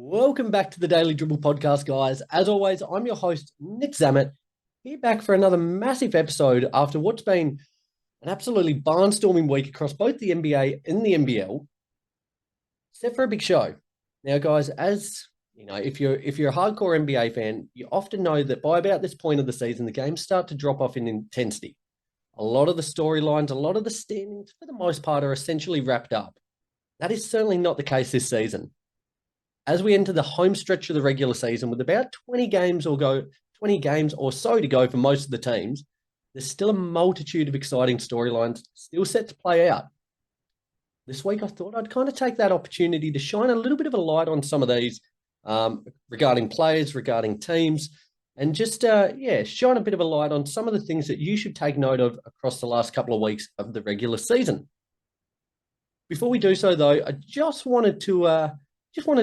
Welcome back to the Daily Dribble podcast, guys. As always, I'm your host, Nick Zammit, here back for another massive episode after what's been an absolutely barnstorming week across both the NBA and the NBL, set for a big show. Now, guys, as you know, if you're a hardcore NBA fan, you often know that by about this point of the season, the games start to drop off in intensity. A lot of the storylines, a lot of the standings, for the most part, are essentially wrapped up. That is certainly not the case this season. As we enter the home stretch of the regular season with about 20 games or so to go for most of the teams, there's still a multitude of exciting storylines still set to play out. This week, I thought I'd kind of take that opportunity to shine a little bit of a light on some of these regarding players, regarding teams, and just, shine a bit of a light on some of the things that you should take note of across the last couple of weeks of the regular season. Before we do so, though, I just wanted to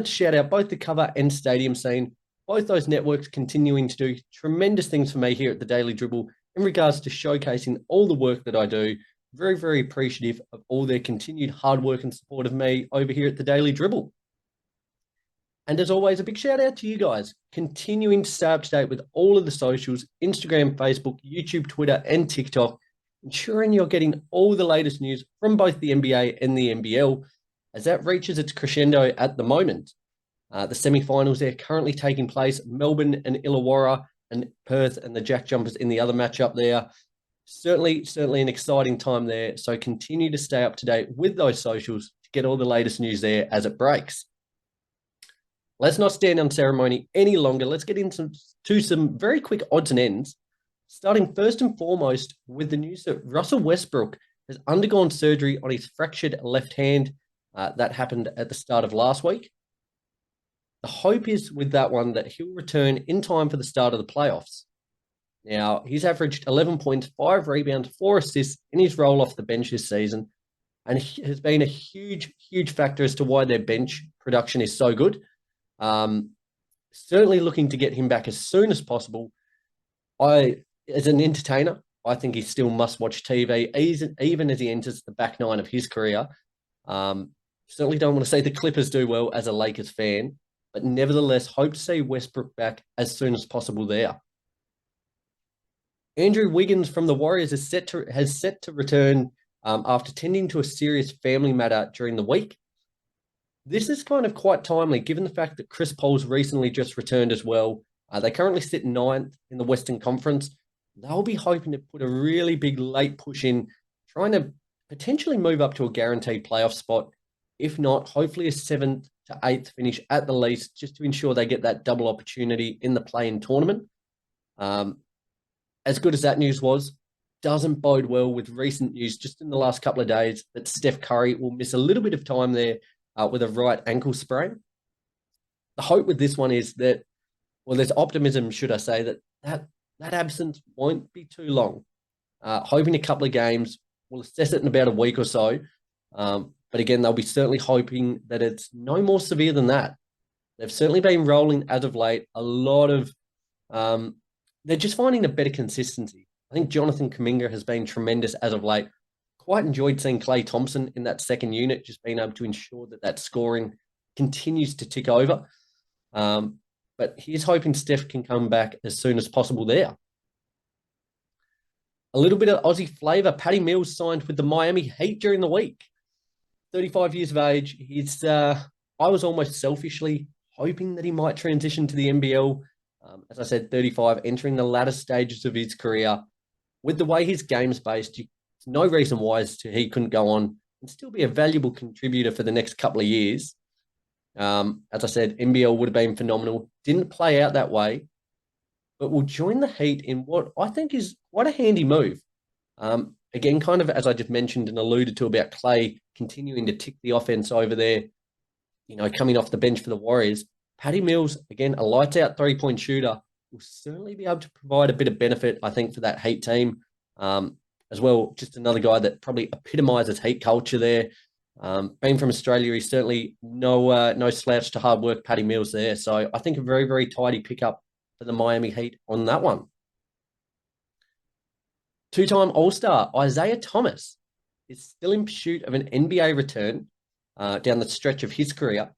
shout out both the cover and stadium scene. Both those networks continuing to do tremendous things for me here at the Daily Dribble in regards to showcasing all the work that I do. Very, very appreciative of all their continued hard work and support of me over here at the Daily Dribble. And as always, a big shout out to you guys, continuing to stay up to date with all of the socials, Instagram, Facebook, YouTube, Twitter, and TikTok, ensuring you're getting all the latest news from both the NBA and the NBL, as that reaches its crescendo at the moment. The semi-finals are currently taking place, Melbourne and Illawarra, and Perth and the Jack Jumpers in the other matchup there. Certainly an exciting time there. So continue to stay up to date with those socials to get all the latest news there as it breaks. Let's not stand on ceremony any longer. Let's get into some very quick odds and ends, starting first and foremost with the news that Russell Westbrook has undergone surgery on his fractured left hand. That happened at the start of last week. The hope is with that one that he'll return in time for the start of the playoffs. Now, he's averaged 11 points, 5 rebounds, 4 assists in his role off the bench this season, and has been a huge, huge factor as to why their bench production is so good. Certainly looking to get him back as soon as possible. As an entertainer, I think he's still must-watch TV, even as he enters the back nine of his career. Certainly don't want to say the Clippers do well as a Lakers fan, but nevertheless hope to see Westbrook back as soon as possible there. Andrew Wiggins from the Warriors has set to return after tending to a serious family matter during the week. This is kind of quite timely, given the fact that Chris Paul's recently just returned as well. They currently sit 9th in the Western Conference. They'll be hoping to put a really big late push in, trying to potentially move up to a guaranteed playoff spot. If not, hopefully a 7th to 8th finish at the least, just to ensure they get that double opportunity in the play-in tournament. As good as that news was, doesn't bode well with recent news just in the last couple of days that Steph Curry will miss a little bit of time there with a right ankle sprain. The hope with this one is that, well, there's optimism, should I say, that absence won't be too long. Hoping a couple of games. We'll assess it in about a week or so. But again, they'll be certainly hoping that it's no more severe than that. They've certainly been rolling as of late. A lot of, they're just finding a better consistency. I think Jonathan Kuminga has been tremendous as of late. Quite enjoyed seeing Klay Thompson in that second unit, just being able to ensure that scoring continues to tick over. But he's hoping Steph can come back as soon as possible there. A little bit of Aussie flavour. Patty Mills signed with the Miami Heat during the week. 35 years of age. I was almost selfishly hoping that he might transition to the NBL. As I said, 35, entering the latter stages of his career. With the way his game's based, there's no reason why he couldn't go on and still be a valuable contributor for the next couple of years. As I said, NBL would have been phenomenal. Didn't play out that way, but will join the Heat in what I think is quite a handy move. Again, kind of as I just mentioned and alluded to about Klay continuing to tick the offense over there, coming off the bench for the Warriors. Patty Mills, again, a lights-out three-point shooter, will certainly be able to provide a bit of benefit, I think, for that Heat team. As well, just another guy that probably epitomises Heat culture there. Being from Australia, he's certainly no slouch to hard work, Patty Mills there. So I think a very, very tidy pickup for the Miami Heat on that one. Two-time All-Star Isaiah Thomas is still in pursuit of an NBA return down the stretch of his career.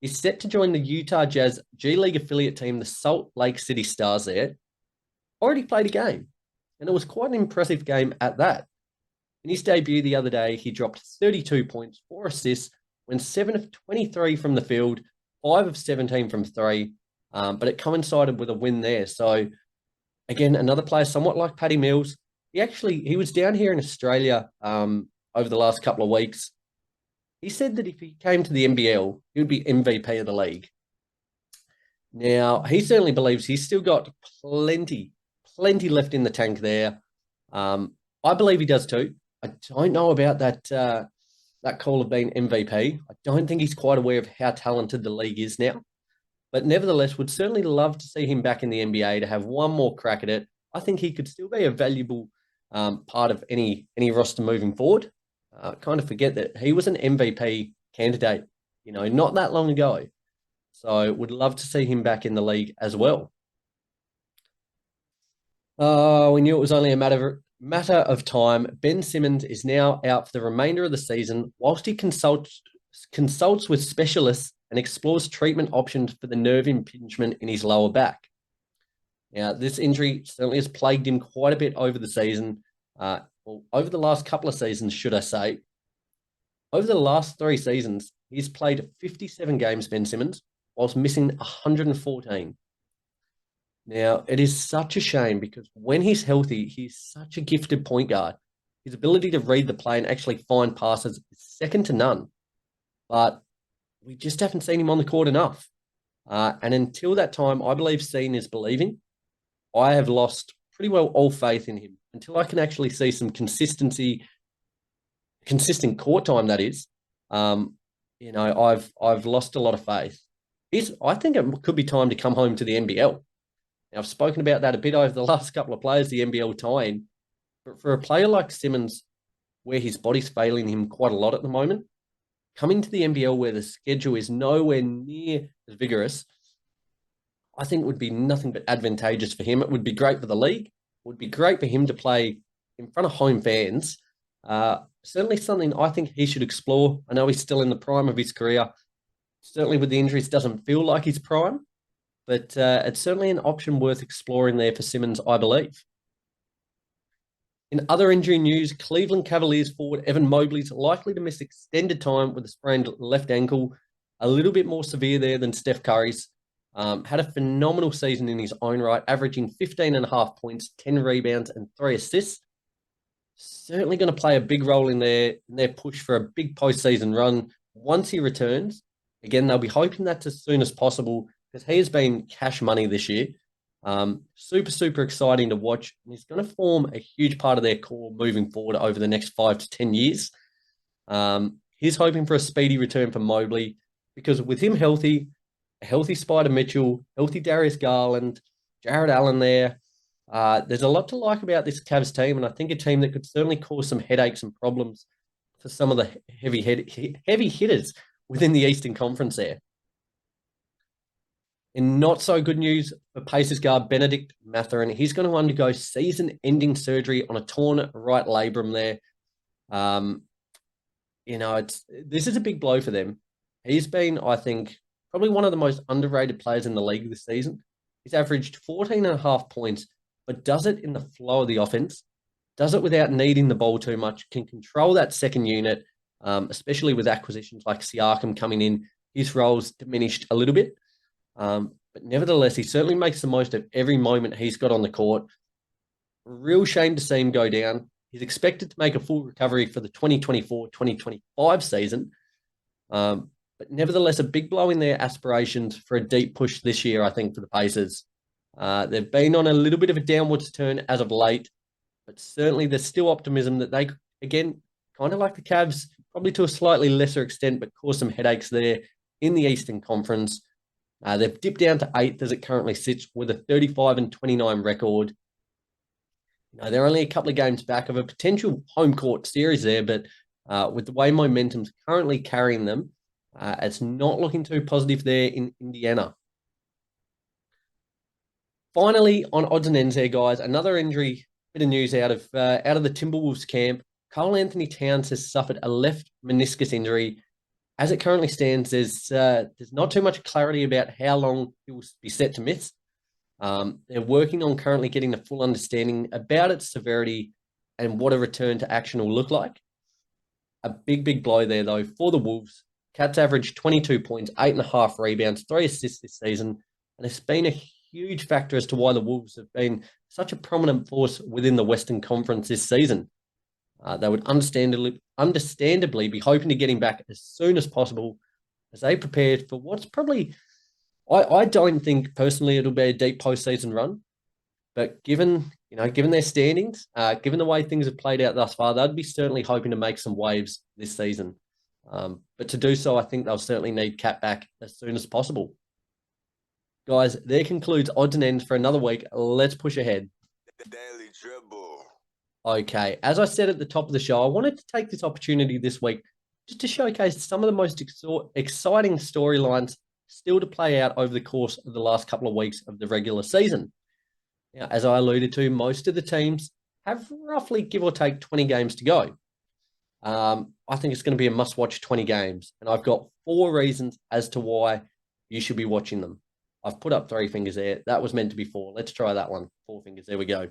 He's set to join the Utah Jazz G League affiliate team, the Salt Lake City Stars there. Already played a game, and it was quite an impressive game at that. In his debut the other day, he dropped 32 points, 4 assists, went 7 of 23 from the field, 5 of 17 from three, but it coincided with a win there. So, again, another player somewhat like Patty Mills. He was down here in Australia over the last couple of weeks. He said that if he came to the NBL, he would be MVP of the league. Now, he certainly believes he's still got plenty left in the tank there. I believe he does too. I don't know about that call of being MVP. I don't think he's quite aware of how talented the league is now. But nevertheless, would certainly love to see him back in the NBA to have one more crack at it. I think he could still be a valuable part of any roster moving forward. Kind of forget that he was an MVP candidate, not that long ago. So would love to see him back in the league as well. We knew it was only a matter of time. Ben Simmons is now out for the remainder of the season, whilst he consults with specialists and explores treatment options for the nerve impingement in his lower back. Now, this injury certainly has plagued him quite a bit over the season, over the last couple of seasons, should I say. Over the last 3 seasons, he's played 57 games, Ben Simmons, whilst missing 114. Now, it is such a shame because when he's healthy, he's such a gifted point guard. His ability to read the play and actually find passes is second to none. But we just haven't seen him on the court enough. And until that time, I believe seeing is believing. I have lost pretty well all faith in him until I can actually see some consistent court time, that is. I've lost a lot of faith. I think it could be time to come home to the NBL. Now, I've spoken about that a bit over the last couple of players, the NBL tie-in. But for a player like Simmons, where his body's failing him quite a lot at the moment, coming to the NBL where the schedule is nowhere near as vigorous, I think would be nothing but advantageous for him. It would be great for the league. It would be great for him to play in front of home fans. Certainly something I think he should explore. I know he's still in the prime of his career. Certainly with the injuries, doesn't feel like his prime. But it's certainly an option worth exploring there for Simmons, I believe. In other injury news, Cleveland Cavaliers forward Evan Mobley is likely to miss extended time with a sprained left ankle, a little bit more severe there than Steph Curry's. Had a phenomenal season in his own right, averaging 15.5 points, 10 rebounds, and 3 assists. Certainly going to play a big role in their push for a big postseason run once he returns. Again, they'll be hoping that's as soon as possible because he has been cash money this year. Super exciting to watch. And he's going to form a huge part of their core moving forward over the next 5 to 10 years. He's hoping for a speedy return for Mobley because with him healthy, a healthy Spider Mitchell, healthy Darius Garland, Jared Allen there, there's a lot to like about this Cavs team, and I think a team that could certainly cause some headaches and problems for some of the heavy hitters within the Eastern Conference there. In not so good news for Pacers guard Benedict Mathurin, he's going to undergo season-ending surgery on a torn right labrum there. This is a big blow for them. He's been, I think, probably one of the most underrated players in the league this season. He's averaged 14.5 points, but does it in the flow of the offense, does it without needing the ball too much, can control that second unit, especially with acquisitions like Siakam coming in. His role's diminished a little bit. But nevertheless, he certainly makes the most of every moment he's got on the court. Real shame to see him go down. He's expected to make a full recovery for the 2024-2025 season. But nevertheless, a big blow in their aspirations for a deep push this year, I think, for the Pacers. They've been on a little bit of a downwards turn as of late, but certainly there's still optimism that they, again, kind of like the Cavs, probably to a slightly lesser extent, but cause some headaches there in the Eastern Conference. They've dipped down to 8th as it currently sits with a 35-29 record. They're only a couple of games back of a potential home court series there, but with the way momentum's currently carrying them, it's not looking too positive there in Indiana. Finally, on odds and ends there, guys, another injury, bit of news out of the Timberwolves camp. Karl Anthony Towns has suffered a left meniscus injury As it currently stands, there's not too much clarity about how long he will be set to miss. They're working on currently getting a full understanding about its severity and what a return to action will look like. A big blow there, though, for the Wolves. Cats averaged 22 points, 8.5 rebounds, 3 assists this season, and it's been a huge factor as to why the Wolves have been such a prominent force within the Western Conference this season. They would understandably be hoping to get him back as soon as possible as they prepared for what's probably, I don't think personally it'll be a deep postseason run, but given their standings, given the way things have played out thus far, they'd be certainly hoping to make some waves this season. But to do so, I think they'll certainly need Cat back as soon as possible. Guys, there concludes odds and ends for another week. Let's push ahead. Daily Dribble. Okay, as I said at the top of the show, I wanted to take this opportunity this week just to showcase some of the most exciting storylines still to play out over the course of the last couple of weeks of the regular season. Now, as I alluded to, most of the teams have roughly, give or take, 20 games to go. I think it's going to be a must-watch 20 games, and I've got 4 reasons as to why you should be watching them. I've put up 3 fingers there. That was meant to be 4. Let's try that one. 4 fingers. There we go.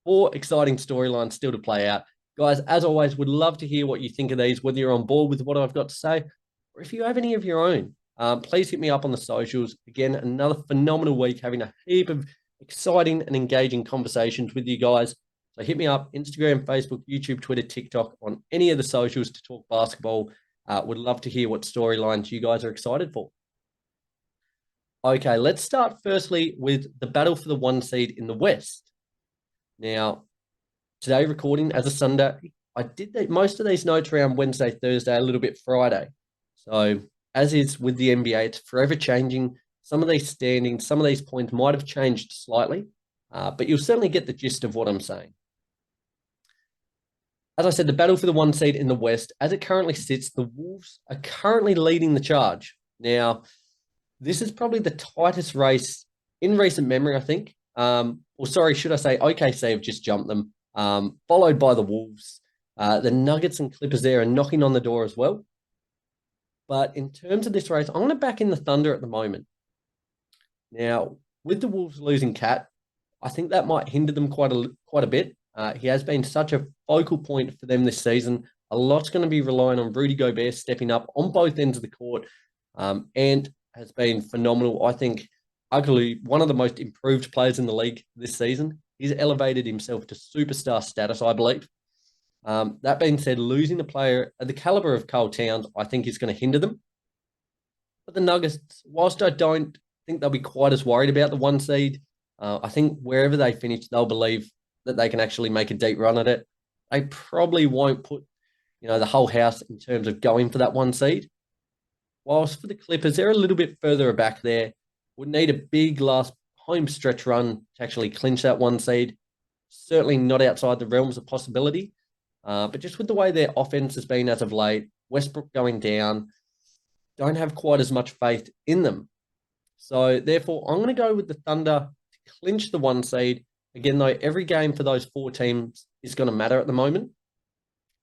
4 exciting storylines still to play out. Guys, as always, would love to hear what you think of these, whether you're on board with what I've got to say, or if you have any of your own. Please hit me up on the socials. Again, another phenomenal week, having a heap of exciting and engaging conversations with you guys. So hit me up, Instagram, Facebook, YouTube, Twitter, TikTok, on any of the socials to talk basketball. Would love to hear what storylines you guys are excited for. Okay, let's start firstly with the battle for the 1 seed in the West. Now, today recording as a Sunday, I did most of these notes around Wednesday, Thursday, a little bit Friday. So as is with the NBA, it's forever changing. Some of these standings, some of these points might have changed slightly, but you'll certainly get the gist of what I'm saying. As I said, the battle for the 1 seed in the West, as it currently sits, the Wolves are currently leading the charge. Now, this is probably the tightest race in recent memory, I think. Should I say OKC have just jumped them, followed by the Wolves. The Nuggets and Clippers there are knocking on the door as well. But in terms of this race, I'm going to back in the Thunder at the moment. Now, with the Wolves losing Cat, I think that might hinder them quite a bit. He has been such a focal point for them this season. A lot's going to be relying on Rudy Gobert stepping up on both ends of the court, and has been phenomenal. I think arguably one of the most improved players in the league this season. He's elevated himself to superstar status, I believe. That being said, losing a player at the caliber of Karl Towns, I think is going to hinder them. But the Nuggets, whilst I don't think they'll be quite as worried about the 1 seed, I think wherever they finish, they'll believe that they can actually make a deep run at it. They probably won't put, the whole house in terms of going for that 1 seed. Whilst for the Clippers, they're a little bit further back there. Would need a big last home stretch run to actually clinch that 1 seed. Certainly not outside the realms of possibility. But just with the way their offense has been as of late, Westbrook going down, don't have quite as much faith in them. So therefore, I'm going to go with the Thunder to clinch the 1 seed. Again, though, every game for those 4 teams is going to matter at the moment.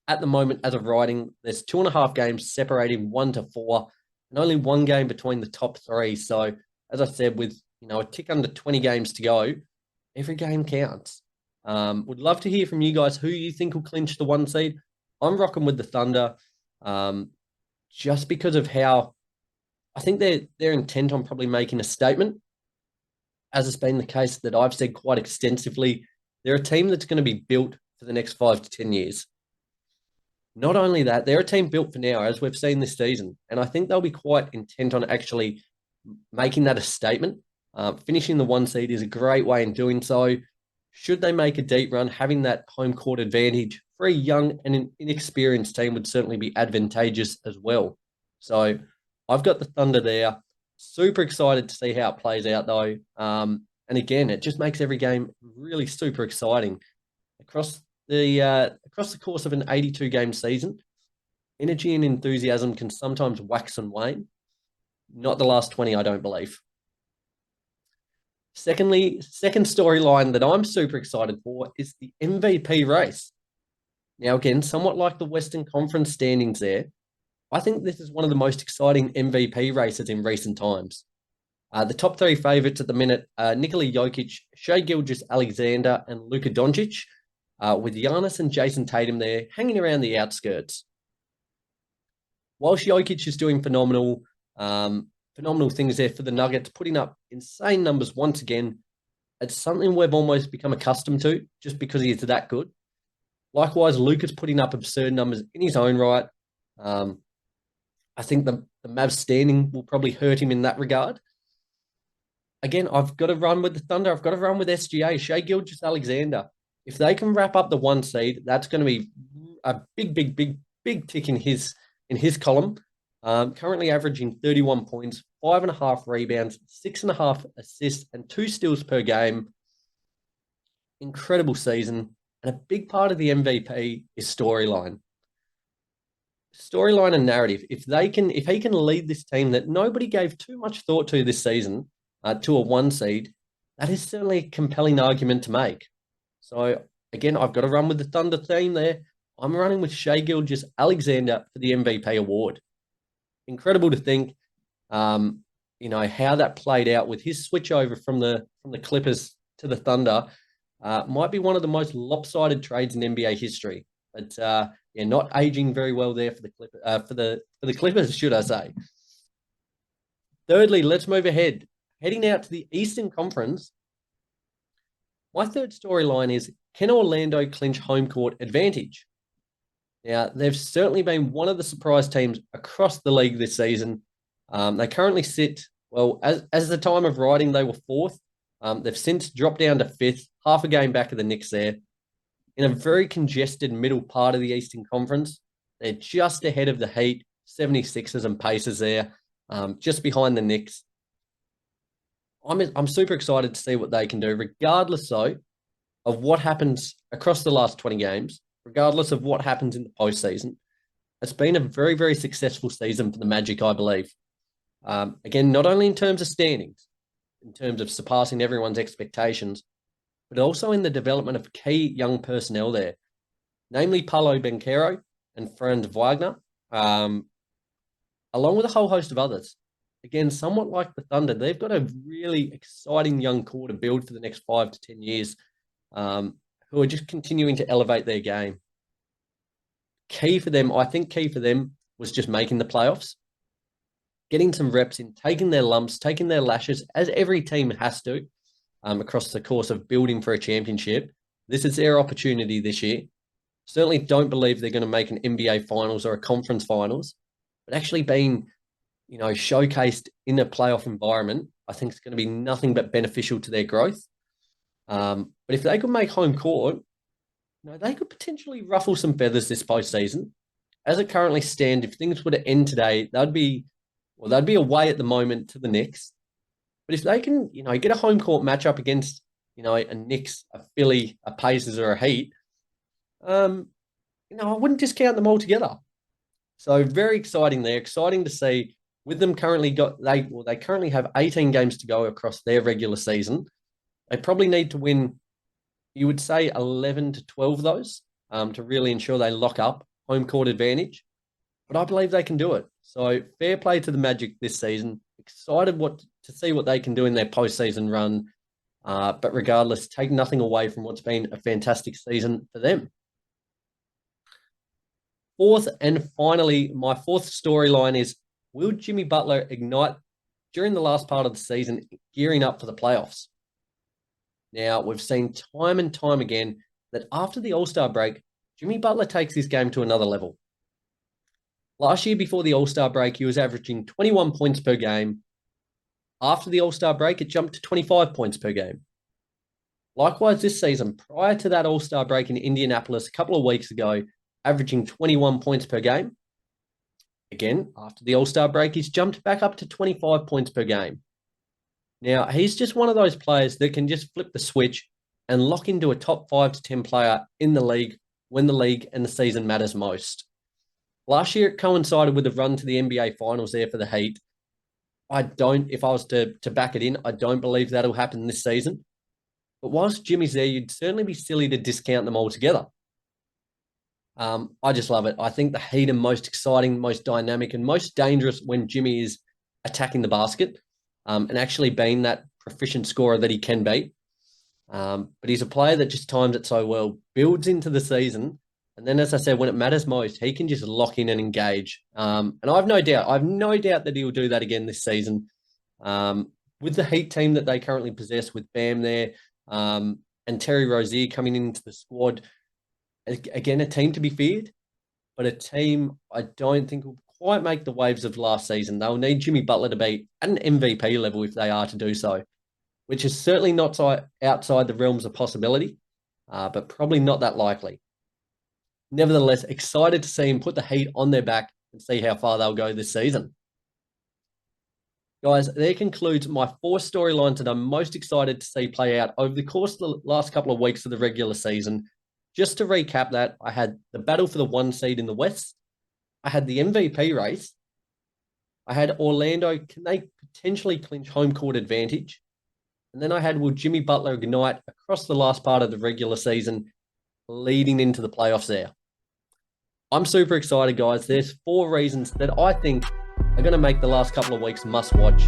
At the moment, as of writing, there's 2.5 games separating 1 to 4, and only 1 game between the top 3. So, as I said, with a tick under 20 games to go, every game counts. Would love to hear from you guys who you think will clinch the 1 seed. I'm rocking with the Thunder, just because of how I think they're intent on probably making a statement. As has been the case that I've said quite extensively, they're a team that's going to be built for the next 5 to 10 years. Not only that, they're a team built for now, as we've seen this season. And I think they'll be quite intent on actually making that a statement. Finishing the 1 seed is a great way in doing so. Should they make a deep run, having that home court advantage for a young and inexperienced team would certainly be advantageous as well. So I've got the Thunder there. Super excited to see how it plays out, though. And again, it just makes every game really super exciting. Across the course of an 82-game season, energy and enthusiasm can sometimes wax and wane. Not the last 20, I don't believe. Secondly, second storyline that I'm super excited for is the MVP race. Now, again, somewhat like the Western Conference standings there, I think this is one of the most exciting MVP races in recent times. The top three favourites at the minute are Nikola Jokic, Shai Gilgeous-Alexander, and Luka Doncic, with Giannis and Jason Tatum there hanging around the outskirts. Whilst Jokic is doing phenomenal things there for the Nuggets, putting up insane numbers once again, it's something we've almost become accustomed to just because he is that good. Likewise, Luka's putting up absurd numbers in his own right. I think the Mavs standing will probably hurt him in that regard. Again, I've got to run with the Thunder. I've got to run with SGA, Shai Gilgeous-Alexander. If they can wrap up the 1 seed, that's going to be a big tick in his column. Currently averaging 31 points, 5.5 rebounds, 6.5 assists, and 2 steals per game. Incredible season. And a big part of the MVP is storyline. Storyline and narrative. If he can lead this team that nobody gave too much thought to this season to a 1 seed, that is certainly a compelling argument to make. So again, I've got to run with the Thunder theme there. I'm running with Shai Gilgeous-Alexander for the MVP award. Incredible to think, how that played out with his switch over from the Clippers to the Thunder. Might be one of the most lopsided trades in NBA history, but not aging very well there for the Clippers, should I say? Thirdly, let's move ahead. Heading out to the Eastern Conference, my third storyline is, can Orlando clinch home court advantage? Now, they've certainly been one of the surprise teams across the league this season. They currently sit, well, as the time of writing, they were 4th. They've since dropped down to 5th, half a game back of the Knicks there. In a very congested middle part of the Eastern Conference, they're just ahead of the Heat, 76ers and Pacers there, just behind the Knicks. I'm super excited to see what they can do, regardless, though, of what happens across the last 20 games, regardless of what happens in the postseason. It's been a very, very successful season for the Magic, I believe. Again, not only in terms of standings, in terms of surpassing everyone's expectations, but also in the development of key young personnel there, namely Paolo Banchero and Franz Wagner, along with a whole host of others. Again, somewhat like the Thunder, they've got a really exciting young core to build for the next 5 to 10 years, who are just continuing to elevate their game. Key for them was just making the playoffs, getting some reps in, taking their lumps, taking their lashes, as every team has to, across the course of building for a championship. This is their opportunity this year. Certainly don't believe they're going to make an NBA finals or a conference finals, but actually being, showcased in a playoff environment, I think it's going to be nothing but beneficial to their growth. But if they could make home court, they could potentially ruffle some feathers this postseason. As it currently stands, if things were to end today, they'd be away at the moment to the Knicks. But if they can, get a home court matchup against, a Knicks, a Philly, a Pacers, or a Heat, I wouldn't discount them altogether. So very exciting there. Exciting to see. With them currently they currently have 18 games to go across their regular season. They probably need to win, you would say, 11 to 12 of those to really ensure they lock up home court advantage. But I believe they can do it. So fair play to the Magic this season. Excited to see what they can do in their postseason run. But regardless, take nothing away from what's been a fantastic season for them. Fourth and finally, my fourth storyline is, will Jimmy Butler ignite during the last part of the season, gearing up for the playoffs? Now, we've seen time and time again that after the All-Star break, Jimmy Butler takes his game to another level. Last year, before the All-Star break, he was averaging 21 points per game. After the All-Star break, it jumped to 25 points per game. Likewise, this season, prior to that All-Star break in Indianapolis a couple of weeks ago, averaging 21 points per game. Again, after the All-Star break, he's jumped back up to 25 points per game. Now, he's just one of those players that can just flip the switch and lock into a top 5 to 10 player in the league when the league and the season matters most. Last year, it coincided with a run to the NBA Finals there for the Heat. If I was to back it in, I don't believe that'll happen this season. But whilst Jimmy's there, you'd certainly be silly to discount them altogether. I just love it. I think the Heat are most exciting, most dynamic, and most dangerous when Jimmy is attacking the basket and actually being that proficient scorer that he can be. But he's a player that just times it so well, builds into the season. And then, as I said, when it matters most, he can just lock in and engage. And I have no doubt that he'll do that again this season. With the Heat team that they currently possess with Bam there and Terry Rozier coming into the squad, again, a team to be feared, but a team I don't think will quite make the waves of last season. They'll need Jimmy Butler to be at an MVP level if they are to do so, which is certainly not outside the realms of possibility, but probably not that likely. Nevertheless, excited to see him put the Heat on their back and see how far they'll go this season. Guys, there concludes my 4 storylines that I'm most excited to see play out over the course of the last couple of weeks of the regular season. Just to recap that, I had the battle for the 1 seed in the West. I had the MVP race. I had Orlando, can they potentially clinch home court advantage? And then I had, will Jimmy Butler ignite across the last part of the regular season, leading into the playoffs there? I'm super excited, guys. There's 4 reasons that I think are going to make the last couple of weeks must watch.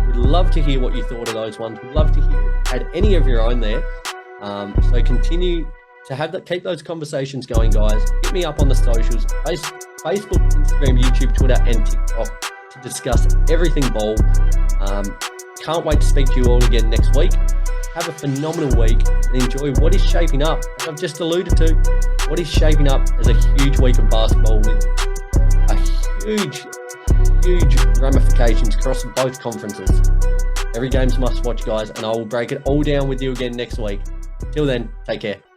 We'd love to hear what you thought of those ones. We'd love to hear add any of your own there. So continue to keep those conversations going, guys. Hit me up on the socials, Facebook, Instagram, YouTube, Twitter, and TikTok to discuss everything ball. Can't wait to speak to you all again next week. Have a phenomenal week and enjoy what is shaping up, as I've just alluded to, what is shaping up as a huge week of basketball with a huge ramifications across both conferences. Every game's must watch, guys, and I will break it all down with you again next week. Till then, take care.